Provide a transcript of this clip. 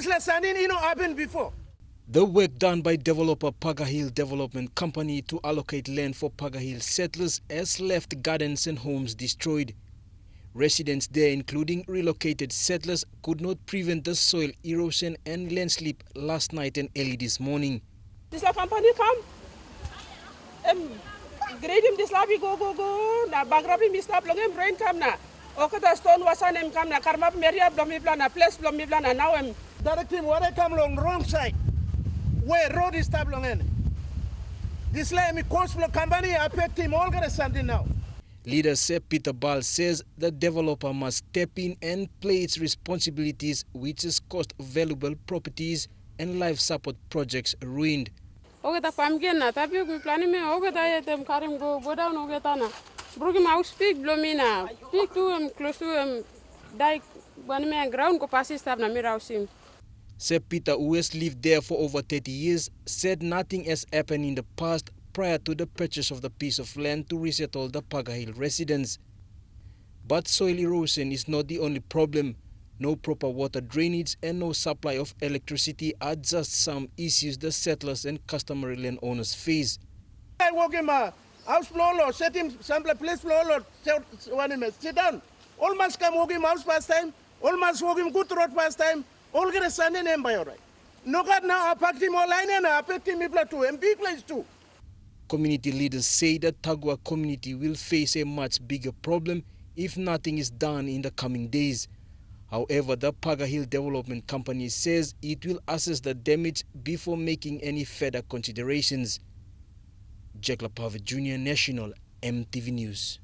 This lesson happened before. The work done by developer Paga Hill Development Company to allocate land for Paga Hill settlers has left gardens and homes destroyed. Residents there, including relocated settlers, could not prevent the soil erosion and landslip last night and early this morning. This company come, grade him this lobby go, na background him stop long him rain come na. Okata stone wasan him come na karma meria blomi plan place blomi plan now him. Direct him where I come along wrong side, where road is stop long end. This land me cost for company affect him all gonna standing now. Leader Sep Peter Ball says the developer must step in and play its responsibilities, which has cost valuable properties and life support projects ruined. Okata pamgen na tapi we planning me okata etem karim go down okata na. Brugi mouse speak blomina. Speak to him close to him. Dike when me ground go pass stop na me him. Sep Peter, who has lived there for over 30 years, said nothing has happened in the past prior to the purchase of the piece of land to resettle the Paga Hill residents. But soil erosion is not the only problem. No proper water drainage and no supply of electricity are just some issues the settlers and customary landowners face. I walk him house floor, set him sample place floor, sit down. All must come walk him house past time, all must walk him good road past time, all get a Sunday name by your right. No God now I packed him all line and I packed him too, and big place too. Community leaders say the Tagua community will face a much bigger problem if nothing is done in the coming days. However, the Paga Hill Development Company says it will assess the damage before making any further considerations. Jack Lapave Jr., National, MTV News.